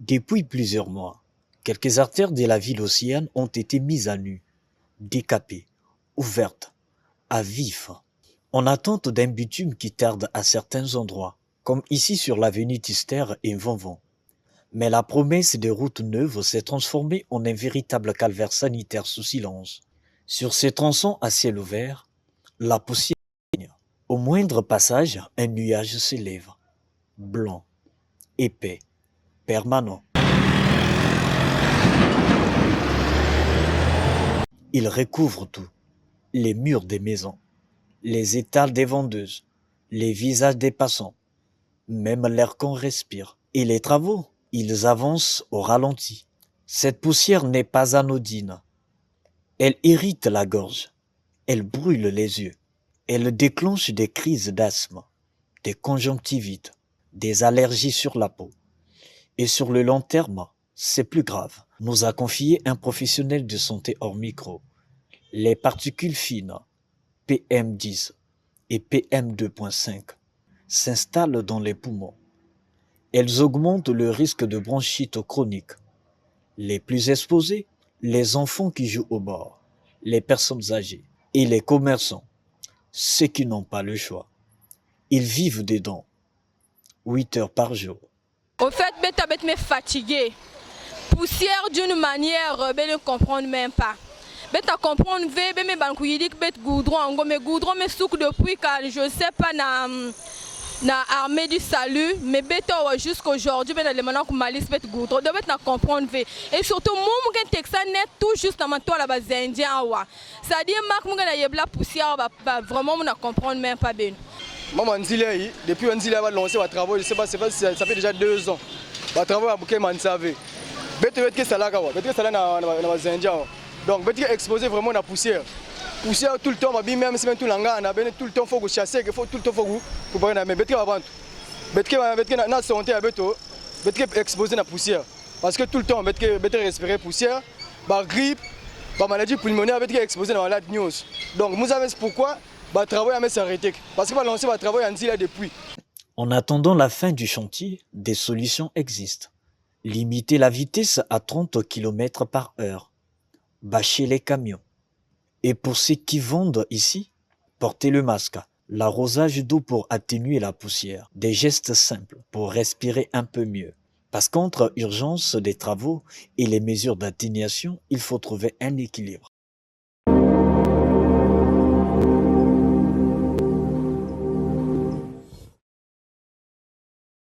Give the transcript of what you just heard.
Depuis plusieurs mois, quelques artères de la ville océane ont été mises à nu, décapées, ouvertes, à vif, en attente d'un bitume qui tarde à certains endroits, comme ici sur l'avenue Tister et Vanvan. Mais la promesse des routes neuves s'est transformée en un véritable calvaire sanitaire sous silence. Sur ces tronçons à ciel ouvert, la poussière baigne. Au moindre passage, un nuage s'élève, blanc, épais, permanent. Il recouvre tout, les murs des maisons, les étals des vendeuses, les visages des passants, même l'air qu'on respire. Et les travaux, ils avancent au ralenti. Cette poussière n'est pas anodine. Elle irrite la gorge, elle brûle les yeux, elle déclenche des crises d'asthme, des conjonctivites, des allergies sur la peau. Et sur le long terme, c'est plus grave, nous a confié un professionnel de santé hors micro. Les particules fines, PM10 et PM2.5, s'installent dans les poumons. Elles augmentent le risque de bronchite chronique. Les plus exposés, les enfants qui jouent au bord, les personnes âgées et les commerçants, ceux qui n'ont pas le choix. Ils vivent dedans, 8 heures par jour. Au fait, bête me fatigué. Poussière d'une manière, ben ne comprendre même pas. Bête à comprendre, ben me banquidik, bête goudron, mais goudron me souk depuis car je sais pas na armée du salut, mais bête jusqu'aujourd'hui, ben les maintenant que malice bête goudron, de bête na comprendre et surtout mon que texan net tout juste dans ma toile là bas indien awa. Ça dit marque mon na yebla poussière vraiment on na comprendre même pas ben. Maman Nzilei, depuis Nzilei a lancé un travail, je sais pas, ça fait déjà 2 ans. Le travail à Bouké Mansavé. Bête que ça là, bête que ça là dans les Indiens. Donc bête exposé vraiment la poussière. Poussière tout le temps, même si tout l'anga, on a tout le temps faut chasser, il faut tout le temps faut pour mais bête que avant. Bête que na santé à bête exposé la poussière. Parce que tout le temps bête respirer poussière, par grippe, par maladie pulmonaire, bête exposé dans la news. Donc vous savez pourquoi travail à s'arrêter parce que va lancer va travail en là depuis. En attendant la fin du chantier, des solutions existent. Limiter la vitesse à 30 km par heure. Bâcher les camions. Et pour ceux qui vendent ici, porter le masque. L'arrosage d'eau pour atténuer la poussière. Des gestes simples pour respirer un peu mieux. Parce qu'entre urgence des travaux et les mesures d'atténuation, il faut trouver un équilibre.